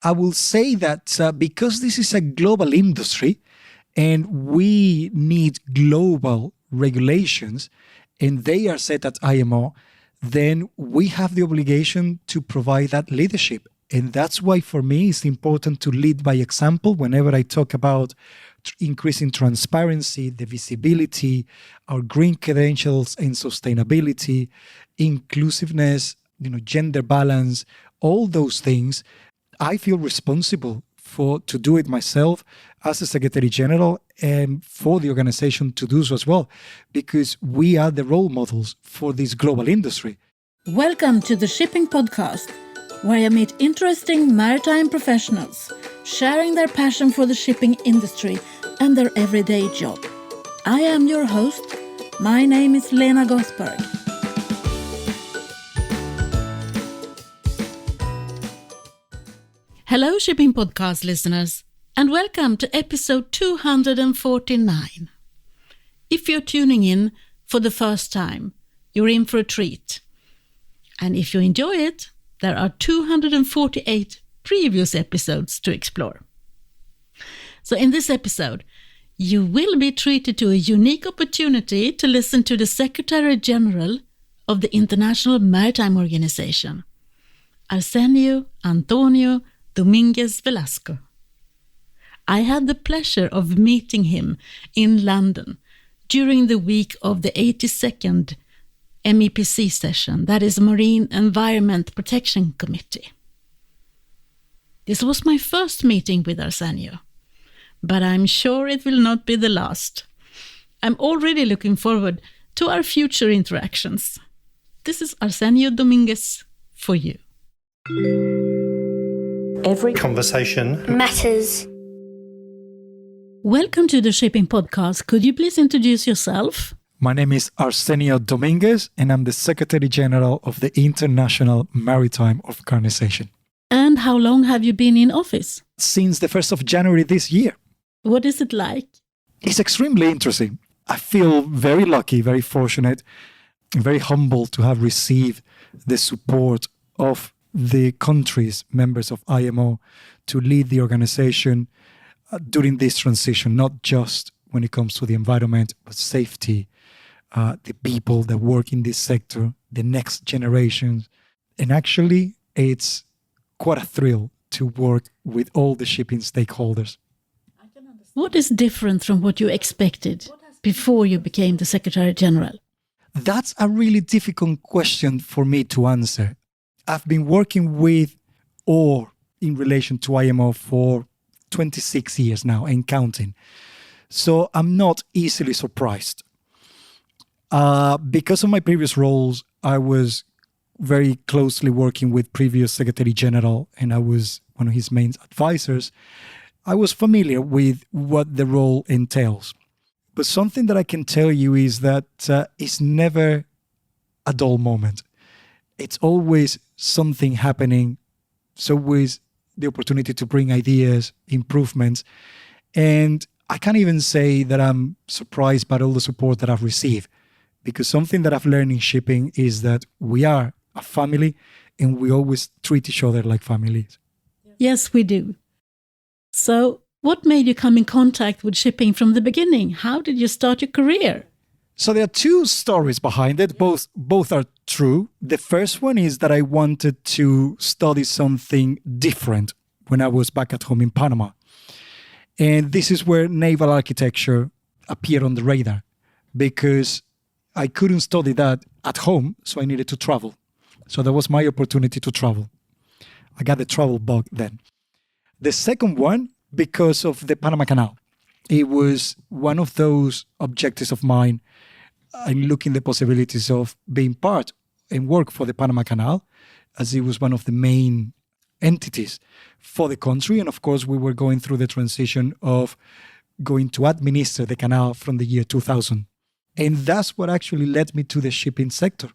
I will say that because this is a global industry and we need global regulations and they are set at IMO, then we have the obligation to provide that leadership. And that's why for me it's important to lead by example whenever I talk about increasing transparency, the visibility, our green credentials and sustainability, inclusiveness, gender balance, all those things. I feel responsible to do it myself as a Secretary General and for the organization to do so as well, because we are the role models for this global industry. Welcome to the Shipping Podcast, where I meet interesting maritime professionals sharing their passion for the shipping industry and their everyday job. I am your host. My name is Lena Gothberg. Hello, Shipping Podcast listeners, and welcome to episode 249. If you're tuning in for the first time, you're in for a treat. And if you enjoy it, there are 248 previous episodes to explore. So in this episode, you will be treated to a unique opportunity to listen to the Secretary General of the International Maritime Organization, Arsenio Domínguez Velasco. I had the pleasure of meeting him in London during the week of the 82nd MEPC session, that is Marine Environment Protection Committee. This was my first meeting with Arsenio, but I'm sure it will not be the last. I'm already looking forward to our future interactions. This is Arsenio Domínguez for you. Every conversation matters. Welcome to the Shipping Podcast. Could you please introduce yourself? My name is Arsenio Domínguez, and I'm the Secretary General of the International Maritime Organization. And how long have you been in office? Since the 1st of January this year. What is it like? It's extremely interesting. I feel very lucky, very fortunate, and very humble to have received the support of the countries, members of IMO, to lead the organization during this transition, not just when it comes to the environment, but safety, the people that work in this sector, the next generations. And actually, it's quite a thrill to work with all the shipping stakeholders. What is different from what you expected before you became the Secretary General? That's a really difficult question for me to answer. I've been working with or in relation to IMO for 26 years now and counting. So I'm not easily surprised. Because of my previous roles, I was very closely working with previous Secretary General and I was one of his main advisors. I was familiar with what the role entails. But something that I can tell you is that it's never a dull moment. It's always something happening. It's always the opportunity to bring ideas, improvements. And I can't even say that I'm surprised by all the support that I've received, because something that I've learned in shipping is that we are a family and we always treat each other like families. Yes, we do. So what made you come in contact with shipping from the beginning? How did you start your career? So there are two stories behind it. Both are true. The first one is that I wanted to study something different when I was back at home in Panama. And this is where naval architecture appeared on the radar, because I couldn't study that at home, so I needed to travel. So that was my opportunity to travel. I got the travel bug then. The second one, because of the Panama Canal. It was one of those objectives of mine. I'm looking the possibilities of being part and work for the Panama Canal, as it was one of the main entities for the country. And of course, we were going through the transition of going to administer the canal from the year 2000. And that's what actually led me to the shipping sector.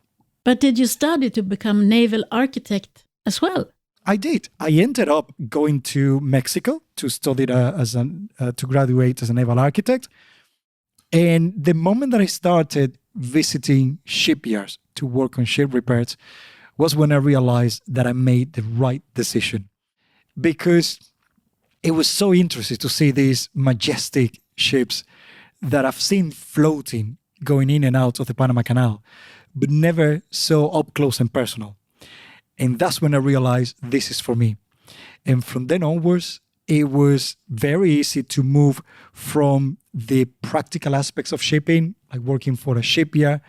But did you study to become naval architect as well? I did. I ended up going to Mexico to study to graduate as a naval architect. And the moment that I started visiting shipyards to work on ship repairs was when I realized that I made the right decision. because it was so interesting to see these majestic ships that I've seen floating, going in and out of the Panama Canal, but never so up close and personal. And that's when I realized this is for me. And from then onwards, it was very easy to move from the practical aspects of shipping, like working for a shipyard,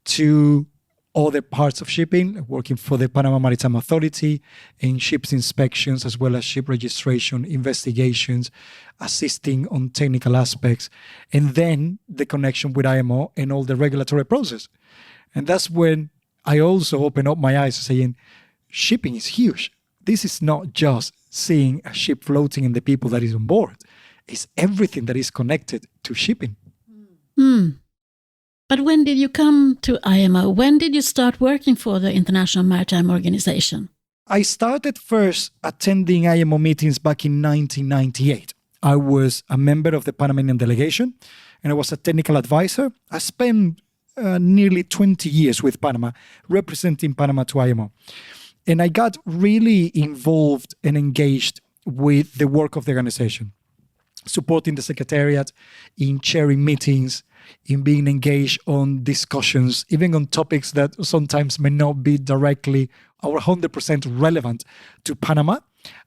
to other parts of shipping, like working for the Panama Maritime Authority in ships inspections, as well as ship registration, investigations, assisting on technical aspects, and then the connection with IMO and all the regulatory process. And that's when I also opened up my eyes saying, shipping is huge. This is not just seeing a ship floating and the people that is on board. It's everything that is connected to shipping. But when did you come to IMO? When did you start working for the International Maritime Organization? I started first attending IMO meetings back in 1998. I was a member of the Panamanian delegation and I was a technical advisor. I spent nearly 20 years with Panama, representing Panama to IMO. And I got really involved and engaged with the work of the organization, supporting the secretariat in chairing meetings, in being engaged on discussions, even on topics that sometimes may not be directly or 100% relevant to Panama.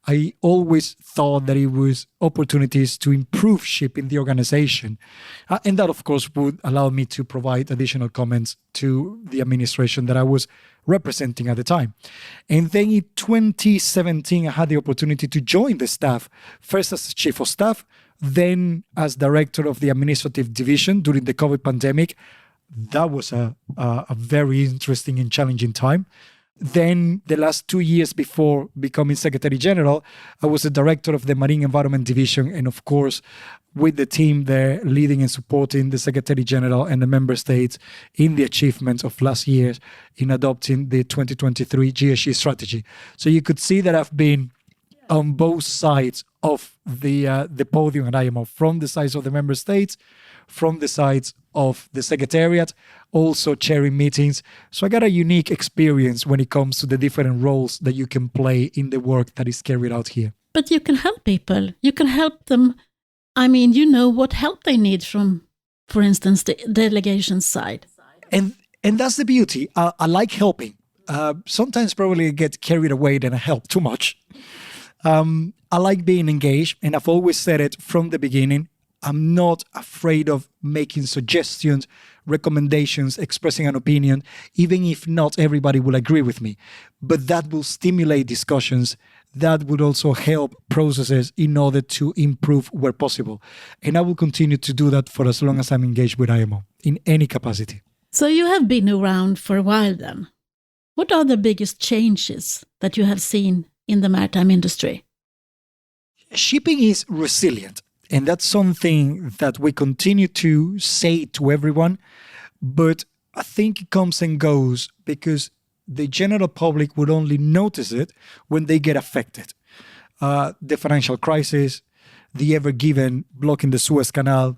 I always thought that it was opportunities to improve shipping in the organization. And that, of course, would allow me to provide additional comments to the administration that I was representing at the time. And then in 2017, I had the opportunity to join the staff, first as chief of staff, then as director of the administrative division during the COVID pandemic. That was a very interesting and challenging time. Then the last 2 years before becoming Secretary General, I was the director of the Marine Environment Division, and of course, with the team there leading and supporting the Secretary General and the member states in the achievements of last year in adopting the 2023 GHG strategy. So you could see that I've been on both sides of the podium at IMO, from the sides of the member states, from the sides of the secretariat, also chairing meetings. So I got a unique experience when it comes to the different roles that you can play in the work that is carried out here. But you can help people. You can help them. I mean, you know what help they need from, for instance, the delegation side. And that's the beauty. I like helping. Sometimes probably I get carried away and I help too much. I like being engaged, and I've always said it from the beginning. I'm not afraid of making suggestions, recommendations, expressing an opinion, even if not everybody will agree with me. But that will stimulate discussions. That would also help processes in order to improve where possible. And I will continue to do that for as long as I'm engaged with IMO in any capacity. So you have been around for a while then. What are the biggest changes that you have seen in the maritime industry? Shipping is resilient. And that's something that we continue to say to everyone, but I think it comes and goes because the general public would only notice it when they get affected. The financial crisis, the ever-given block in the Suez Canal,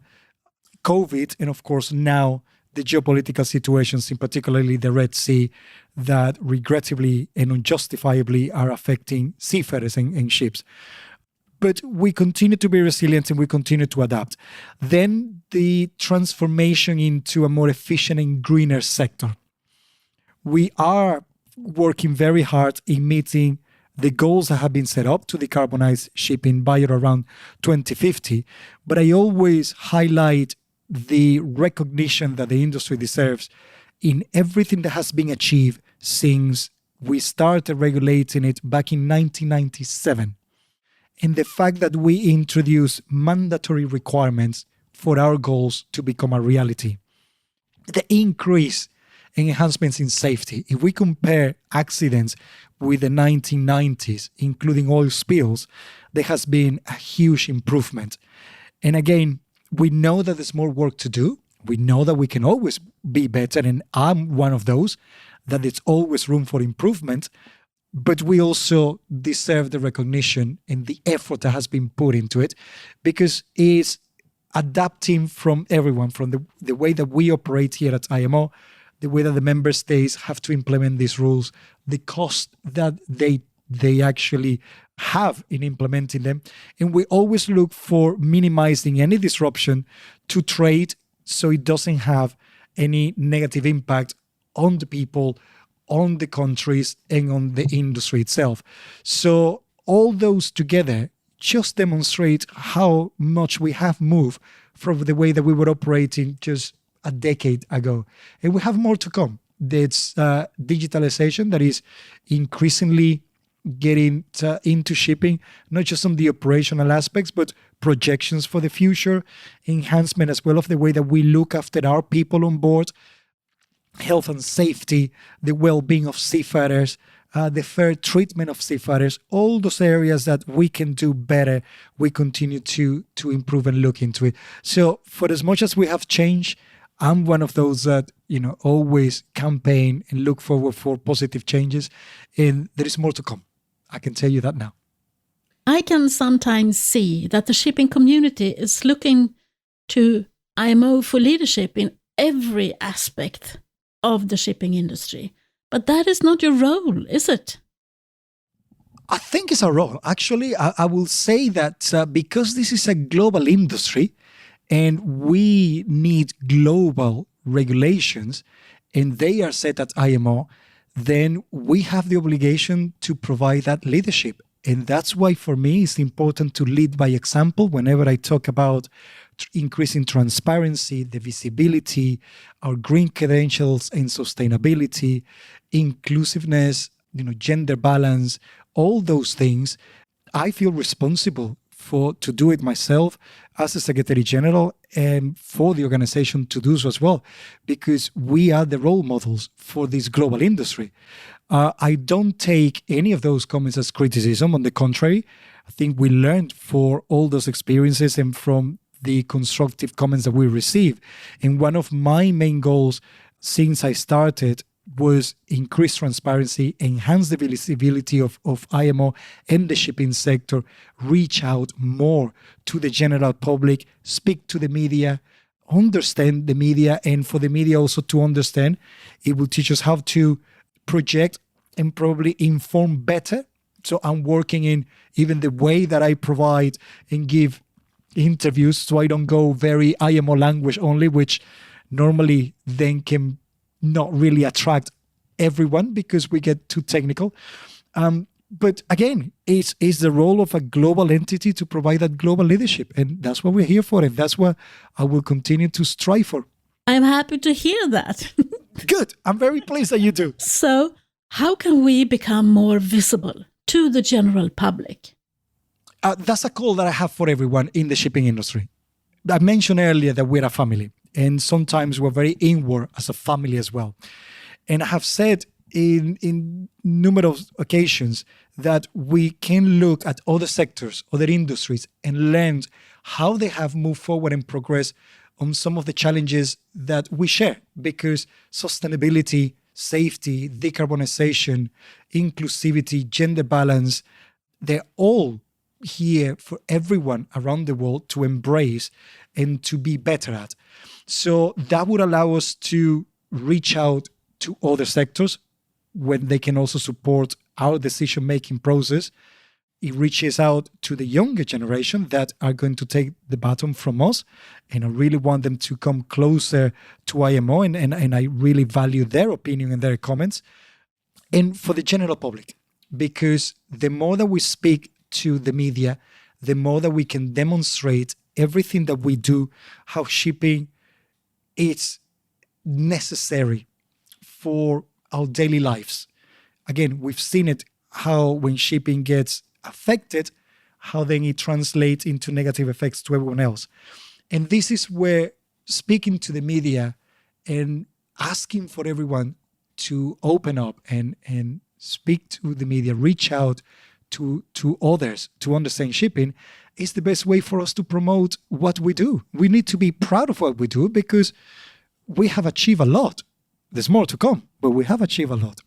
COVID, and of course now the geopolitical situations, in particularly the Red Sea, that regrettably and unjustifiably are affecting seafarers and ships. But we continue to be resilient and we continue to adapt. Then the transformation into a more efficient and greener sector. We are working very hard in meeting the goals that have been set up to decarbonize shipping by around 2050. But I always highlight the recognition that the industry deserves in everything that has been achieved since we started regulating it back in 1997. And the fact that we introduce mandatory requirements for our goals to become a reality. The increase in enhancements in safety. If we compare accidents with the 1990s, including oil spills, there has been a huge improvement. And again, we know that there's more work to do. We know that we can always be better, and I'm one of those, that there's always room for improvement. But we also deserve the recognition and the effort that has been put into it, because it's adapting from everyone, from the way that we operate here at IMO, the way that the member states have to implement these rules, the cost that they they actually have in implementing them. And we always look for minimizing any disruption to trade so it doesn't have any negative impact on the people, on the countries, and on the industry itself. So all those together just demonstrate how much we have moved from the way that we were operating just a decade ago. And we have more to come. It's digitalization that is increasingly getting into shipping, not just on the operational aspects, but projections for the future, enhancement as well of the way that we look after our people on board, health and safety, the well-being of seafarers, the fair treatment of seafarers, all those areas that we can do better, we continue to improve and look into it. So for as much as we have changed, I'm one of those that, always campaign and look forward for positive changes. And there is more to come. I can tell you that now. I can sometimes see that the shipping community is looking to IMO for leadership in every aspect of the shipping industry. But that is not your role, is it? I think it's a role. Actually, I will say that because this is a global industry and we need global regulations and they are set at IMO, then we have the obligation to provide that leadership. And that's why for me it's important to lead by example whenever I talk about increasing transparency, the visibility, our green credentials and sustainability, inclusiveness, gender balance, all those things. I feel responsible to do it myself as a Secretary General and for the organization to do so as well, because we are the role models for this global industry. I don't take any of those comments as criticism. On the contrary, I think we learned for all those experiences and from the constructive comments that we receive. And one of my main goals since I started was increase transparency, enhance the visibility of IMO and the shipping sector, reach out more to the general public, speak to the media, understand the media, and for the media also to understand. It will teach us how to project and probably inform better. So I'm working in even the way that I provide and give interviews, so I don't go very IMO language only, which normally then can not really attract everyone because we get too technical. But again, it's the role of a global entity to provide that global leadership. And that's what we're here for. And that's what I will continue to strive for. I'm happy to hear that. Good. I'm very pleased that you do. So how can we become more visible to the general public? That's a call that I have for everyone in the shipping industry. I mentioned earlier that we're a family, and sometimes we're very inward as a family as well. And I have said in numerous occasions that we can look at other sectors, other industries, and learn how they have moved forward and progressed on some of the challenges that we share, because sustainability, safety, decarbonization, inclusivity, gender balance, they're all here for everyone around the world to embrace and to be better at. So that would allow us to reach out to other sectors when they can also support our decision-making process. It reaches out to the younger generation that are going to take the baton from us. And I really want them to come closer to IMO, and I really value their opinion and their comments. And for the general public, because the more that we speak to the media, the more that we can demonstrate everything that we do, how shipping is necessary for our daily lives. Again, we've seen it, how when shipping gets affected, how then it translates into negative effects to everyone else. And this is where speaking to the media and asking for everyone to open up and speak to the media, reach out to others to understand shipping is the best way for us to promote what we do. We need to be proud of what we do because we have achieved a lot. There's more to come, but we have achieved a lot.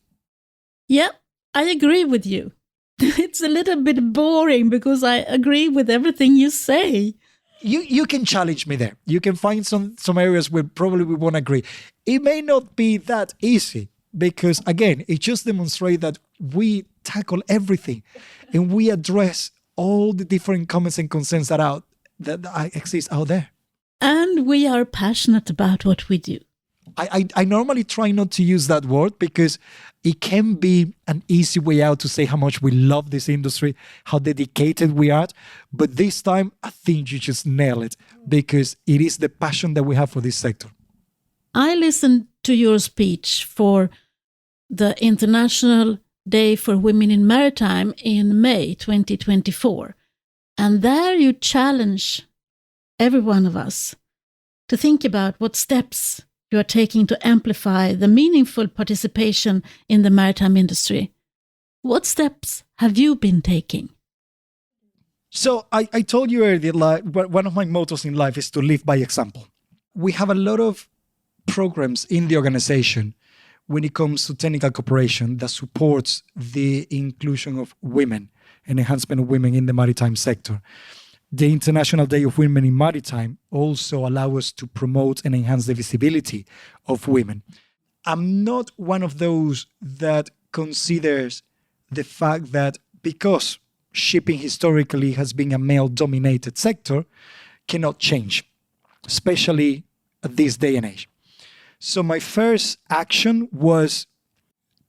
Yeah, I agree with you. It's a little bit boring because I agree with everything you say. You can challenge me there. You can find some areas where probably we won't agree. It may not be that easy because, again, it just demonstrates that we tackle everything. And we address all the different comments and concerns that exist out there. And we are passionate about what we do. I normally try not to use that word because it can be an easy way out to say how much we love this industry, how dedicated we are. But this time, I think you just nail it because it is the passion that we have for this sector. I listened to your speech for the International Day for Women in Maritime in May 2024. And there you challenge every one of us to think about what steps you are taking to amplify the meaningful participation in the maritime industry. What steps have you been taking? So I told you earlier, one of my mottos in life is to live by example. We have a lot of programs in the organization when it comes to technical cooperation that supports the inclusion of women and enhancement of women in the maritime sector. The International Day of Women in Maritime also allows us to promote and enhance the visibility of women. I'm not one of those that considers the fact that because shipping historically has been a male-dominated sector, cannot change, especially at this day and age. So my first action was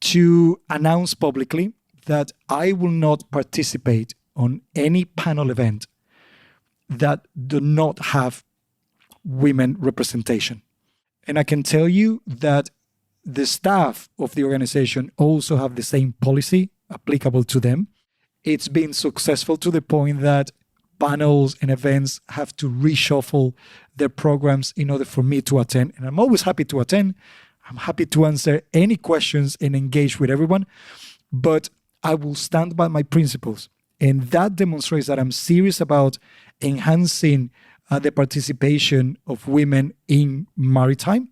to announce publicly that I will not participate on any panel event that do not have women representation. And I can tell you that the staff of the organization also have the same policy applicable to them. It's been successful to the point that panels and events have to reshuffle their programs in order for me to attend. And I'm always happy to attend. I'm happy to answer any questions and engage with everyone. But I will stand by my principles. And that demonstrates that I'm serious about enhancing the participation of women in maritime.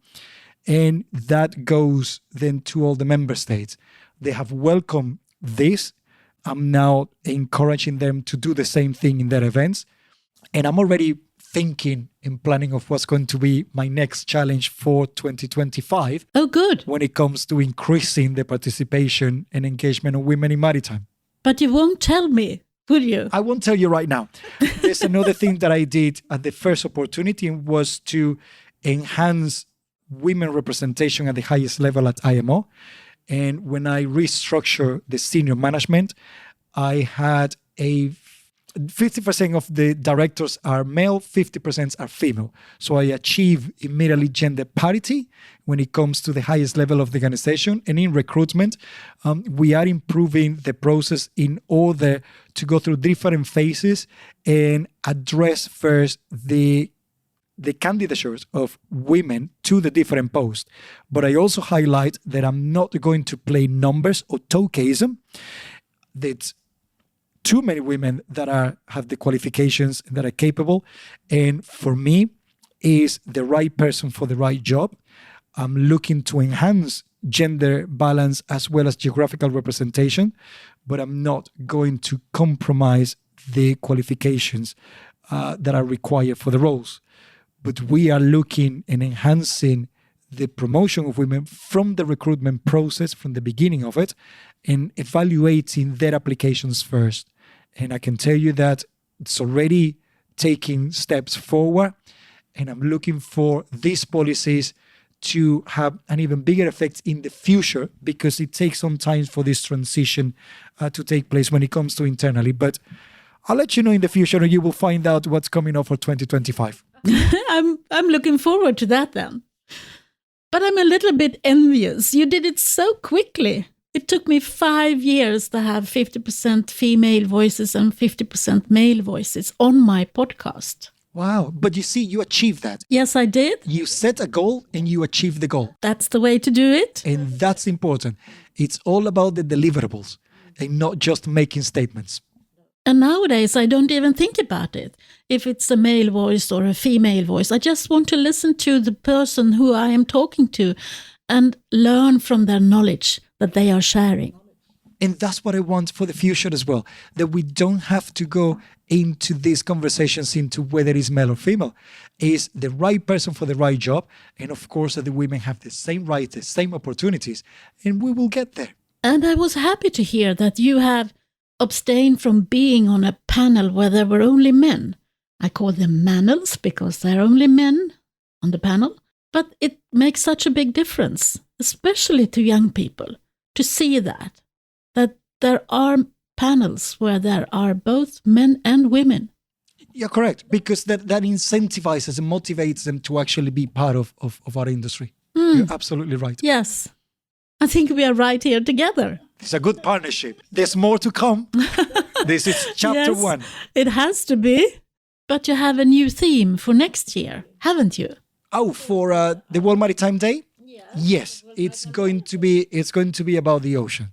And that goes then to all the member states. They have welcomed this. I'm now encouraging them to do the same thing in their events. And I'm already thinking and planning of what's going to be my next challenge for 2025. Oh, good. When it comes to increasing the participation and engagement of women in maritime. But you won't tell me, will you? I won't tell you right now. There's another thing that I did at the first opportunity was to enhance women representation at the highest level at IMO. And when I restructured the senior management, I had 50% of the directors are male, 50% are female. So I achieve immediately gender parity when it comes to the highest level of the organization. And in recruitment, we are improving the process in order to go through different phases and address first the candidatures of women to the different posts. But I also highlight that I'm not going to play numbers or tokenism. That's too many women that have the qualifications that are capable. And for me, is the right person for the right job. I'm looking to enhance gender balance as well as geographical representation, but I'm not going to compromise the qualifications that are required for the roles. But we are looking and enhancing the promotion of women from the recruitment process, from the beginning of it, and evaluating their applications first. And I can tell you that it's already taking steps forward, and I'm looking for these policies to have an even bigger effect in the future because it takes some time for this transition to take place when it comes to internally. But I'll let you know in the future, and you will find out what's coming up for 2025. I'm looking forward to that then. But I'm a little bit envious. You did it so quickly. It took me 5 years to have 50% female voices and 50% male voices on my podcast. Wow. But you see, you achieved that. Yes, I did. You set a goal and you achieved the goal. That's the way to do it. And that's important. It's all about the deliverables and not just making statements. And nowadays, I don't even think about it. If it's a male voice or a female voice, I just want to listen to the person who I am talking to and learn from their knowledge that they are sharing. And that's what I want for the future as well, that we don't have to go into these conversations into whether it's male or female. It's the right person for the right job. And of course, that the women have the same rights, the same opportunities, and we will get there. And I was happy to hear that you have abstained from being on a panel where there were only men. I call them manels because there are only men on the panel. But it makes such a big difference, especially to young people, to see that there are panels where there are both men and women. You're correct, because that incentivizes and motivates them to actually be part of our industry. You're absolutely right. Yes. I think we are right here together. It's a good partnership. There's more to come. This is chapter 1. It has to be. But you have a new theme for next year, haven't you? Oh, for the World Maritime Day? Yes, it's going to be about the ocean.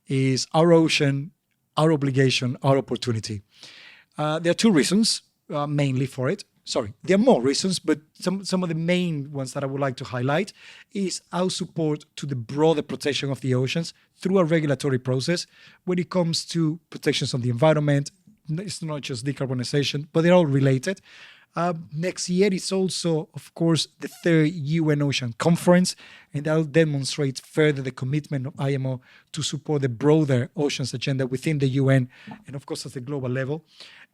It's our ocean, our obligation, our opportunity. There are 2 reasons mainly for it. Sorry, there are more reasons, but some of the main ones that I would like to highlight is our support to the broader protection of the oceans through a regulatory process when it comes to protections of the environment. It's not just decarbonization, but they're all related. Next year is also, of course, the 3rd UN Ocean Conference, and that will demonstrate further the commitment of IMO to support the broader oceans agenda within the UN and, of course, at the global level.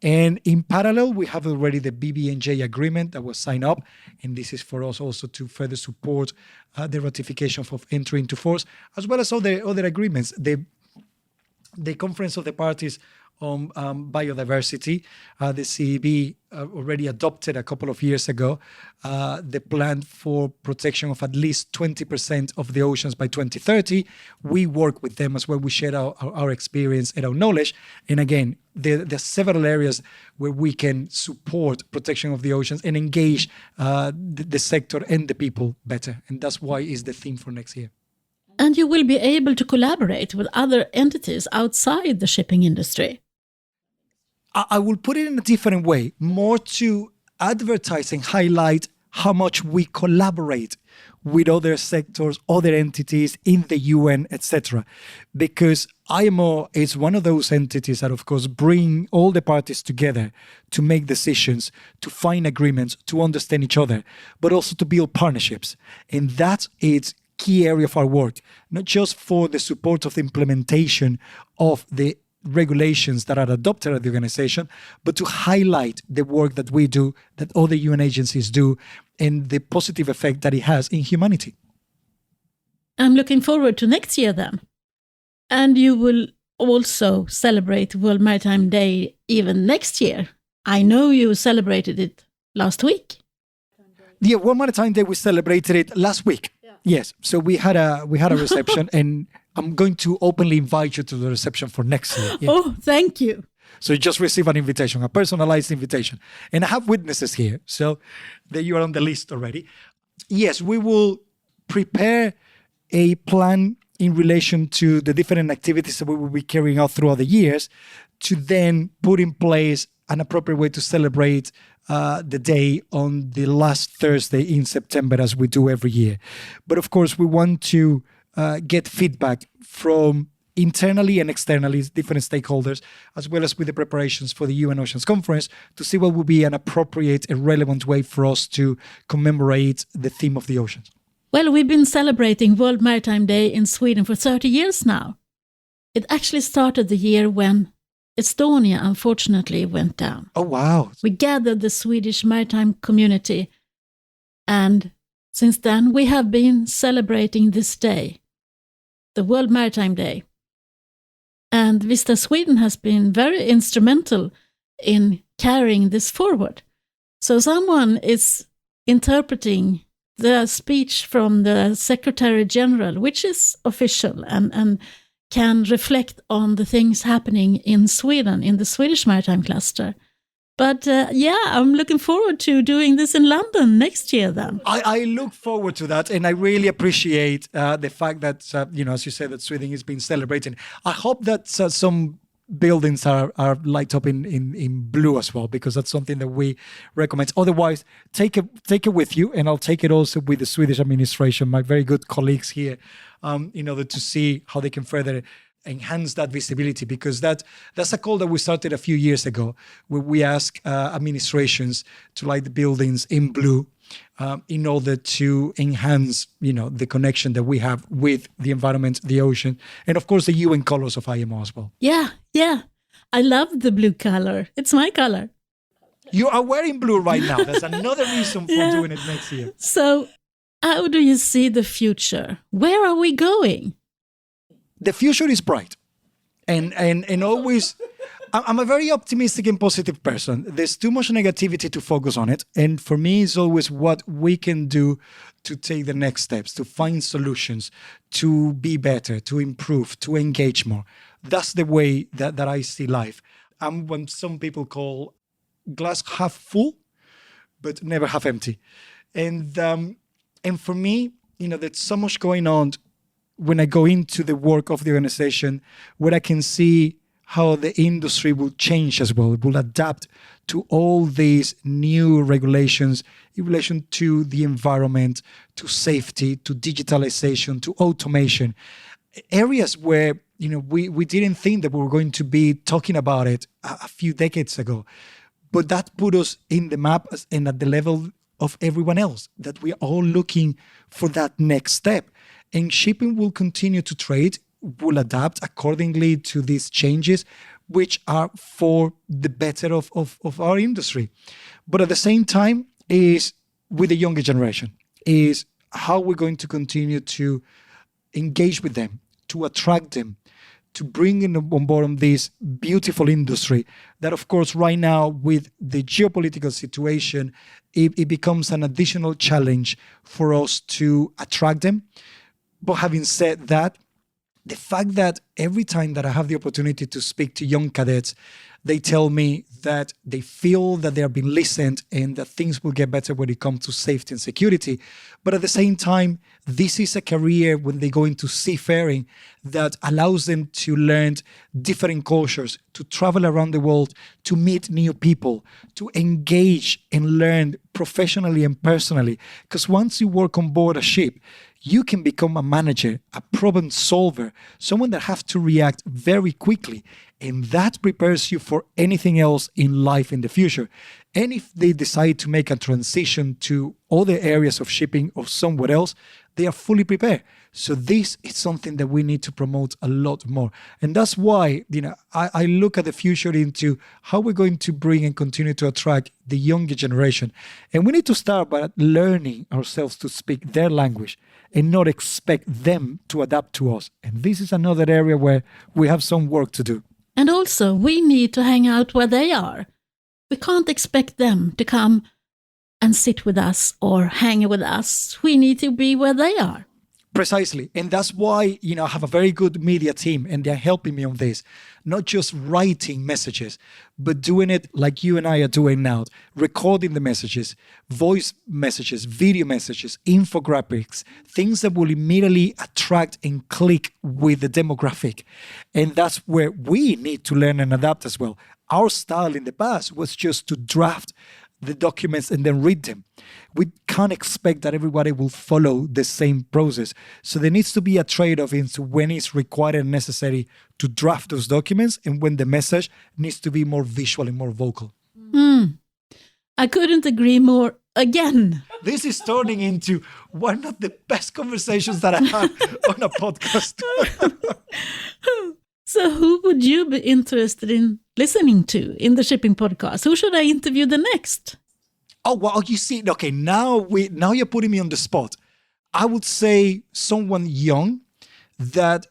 And in parallel, we have already the BBNJ agreement that was signed up, and this is for us also to further support the ratification of entry into force, as well as other agreements. The Conference of the Parties on biodiversity. The CEB already adopted a couple of years ago the plan for protection of at least 20% of the oceans by 2030. We work with them as well. We share our experience and our knowledge. And again, there are several areas where we can support protection of the oceans and engage the sector and the people better. And that's why is the theme for next year. And you will be able to collaborate with other entities outside the shipping industry. I will put it in a different way, more to advertise and highlight how much we collaborate with other sectors, other entities in the UN, etc. Because IMO is one of those entities that, of course, bring all the parties together to make decisions, to find agreements, to understand each other, but also to build partnerships. And that is key area of our work, not just for the support of the implementation of the regulations that are adopted at the organization, but to highlight the work that we do, that other UN agencies do, and the positive effect that it has in humanity. I'm looking forward to next year then. And you will also celebrate World Maritime Day even next year. I know you celebrated it last week. Yeah, World Maritime Day, we celebrated it last week. Yes, so we had a reception, and I'm going to openly invite you to the reception for next year. Yeah. Oh, thank you. So you just receive an invitation, a personalized invitation. And I have witnesses here, so that you are on the list already. Yes, we will prepare a plan in relation to the different activities that we will be carrying out throughout the years to then put in place an appropriate way to celebrate the day on the last Thursday in September, as we do every year. But of course, we want to get feedback from internally and externally, different stakeholders, as well as with the preparations for the UN Oceans Conference, to see what would be an appropriate and relevant way for us to commemorate the theme of the oceans. Well, we've been celebrating World Maritime Day in Sweden for 30 years now. It actually started the year when Estonia, unfortunately, went down. Oh, wow. We gathered the Swedish maritime community, and since then we have been celebrating this day, the World Maritime Day. And Vista Sweden has been very instrumental in carrying this forward. So someone is interpreting the speech from the Secretary General, which is official and can reflect on the things happening in Sweden, in the Swedish Maritime Cluster. But I'm looking forward to doing this in London next year then. I look forward to that, and I really appreciate the fact that, as you said, that Sweden is being celebrated. I hope that some buildings are light up in blue as well, because that's something that we recommend. Otherwise, take it with you, and I'll take it also with the Swedish administration, my very good colleagues here, in order to see how they can further enhance that visibility, because that's a call that we started a few years ago, where we ask administrations to light the buildings in blue in order to enhance, the connection that we have with the environment, the ocean, and of course the UN colors of IMO as well. Yeah. I love the blue color. It's my color. You are wearing blue right now. That's another reason for doing it next year. So how do you see the future? Where are we going? The future is bright. And always, I'm a very optimistic and positive person. There's too much negativity to focus on it. And for me, it's always what we can do to take the next steps, to find solutions, to be better, to improve, to engage more. That's the way that I see life. I'm what some people call glass half full, but never half empty. And for me, there's so much going on when I go into the work of the organization, where I can see how the industry will change as well. It will adapt to all these new regulations in relation to the environment, to safety, to digitalization, to automation. Areas where, we didn't think that we were going to be talking about it a few decades ago. But that put us in the map and at the level of everyone else, that we are all looking for that next step. And shipping will continue to trade, will adapt accordingly to these changes, which are for the better of our industry. But at the same time, is with the younger generation, is how we're going to continue to engage with them, to attract them, to bring in on board on this beautiful industry that, of course, right now with the geopolitical situation, it becomes an additional challenge for us to attract them. But having said that, the fact that every time that I have the opportunity to speak to young cadets, they tell me that they feel that they are being listened and that things will get better when it comes to safety and security. But at the same time, this is a career when they go into seafaring that allows them to learn different cultures, to travel around the world, to meet new people, to engage and learn professionally and personally. Because once you work on board a ship, you can become a manager, a problem solver, someone that has to react very quickly. And that prepares you for anything else in life in the future. And if they decide to make a transition to other areas of shipping or somewhere else, they are fully prepared. So this is something that we need to promote a lot more. And that's why, I look at the future into how we're going to bring and continue to attract the younger generation. And we need to start by learning ourselves to speak their language and not expect them to adapt to us. And this is another area where we have some work to do. And also, we need to hang out where they are. We can't expect them to come and sit with us or hang with us. We need to be where they are. Precisely. And that's why, I have a very good media team and they're helping me on this. Not just writing messages, but doing it like you and I are doing now. Recording the messages, voice messages, video messages, infographics, things that will immediately attract and click with the demographic. And that's where we need to learn and adapt as well. Our style in the past was just to draft the documents and then read them. We can't expect that everybody will follow the same process. So there needs to be a trade-off into when it's required and necessary to draft those documents and when the message needs to be more visual and more vocal. I couldn't agree more again. This is turning into one of the best conversations that I have on a podcast. So who would you be interested in listening to in the shipping podcast? Who should I interview the next? Oh, well, you see, okay, now you're putting me on the spot. I would say someone young that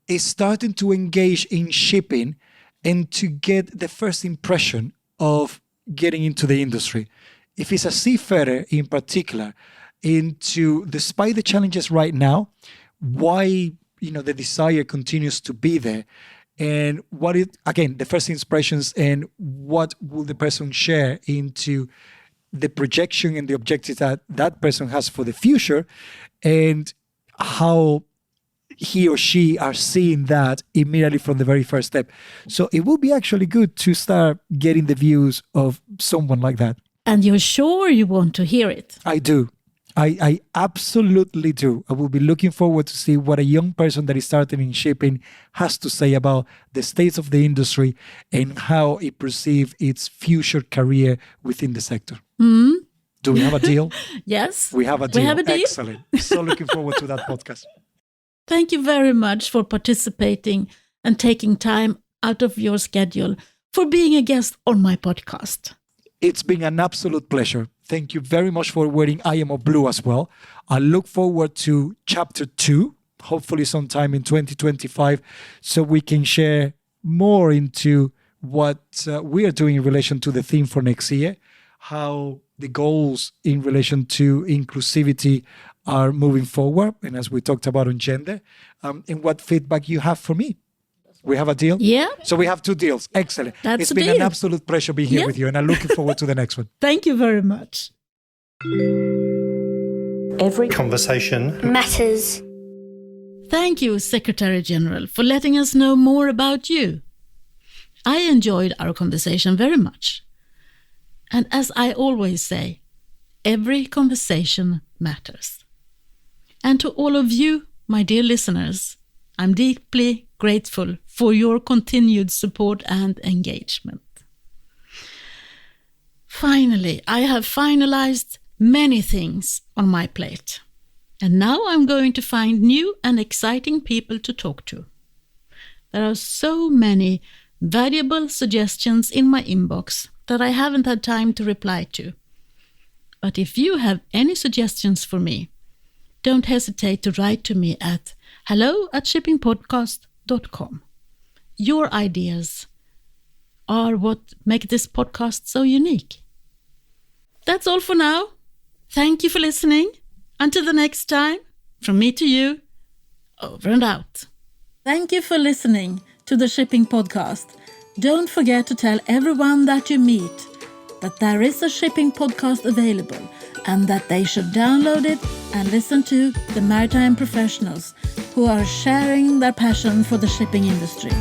is starting to engage in shipping and to get the first impression of getting into the industry. If it's a seafarer in particular, despite the challenges right now, why the desire continues to be there, and the first impressions and what will the person share into the projection and the objectives that person has for the future, and how he or she are seeing that immediately from the very first step. So it will be actually good to start getting the views of someone like that. And you're sure you want to hear it? I do. I absolutely do. I will be looking forward to see what a young person that is starting in shipping has to say about the states of the industry and how it perceives its future career within the sector. Do we have a deal? Yes. We have a deal. We have a deal. Excellent. So looking forward to that podcast. Thank you very much for participating and taking time out of your schedule for being a guest on my podcast. It's been an absolute pleasure. Thank you very much for wearing IMO Blue as well. I look forward to chapter 2, hopefully sometime in 2025, so we can share more into what we are doing in relation to the theme for next year, how the goals in relation to inclusivity are moving forward, and as we talked about on gender, and what feedback you have for me. We have a deal? Yeah. So we have 2 deals. Excellent. That's It's a been an deal. absolute pleasure being here with you, and I'm looking forward to the next one. Thank you very much. Every Conversation matters. Thank you, Secretary General, for letting us know more about you. I enjoyed our conversation very much. And as I always say, every conversation matters. And to all of you, my dear listeners, I'm deeply grateful for your continued support and engagement. Finally, I have finalized many things on my plate. And now I'm going to find new and exciting people to talk to. There are so many valuable suggestions in my inbox that I haven't had time to reply to. But if you have any suggestions for me, don't hesitate to write to me at hello@shippingpodcast.com. Your ideas are what make this podcast so unique. That's all for now. Thank you for listening. Until the next time, from me to you, over and out. Thank you for listening to the Shipping Podcast. Don't forget to tell everyone that you meet that there is a shipping podcast available and that they should download it and listen to the maritime professionals who are sharing their passion for the shipping industry.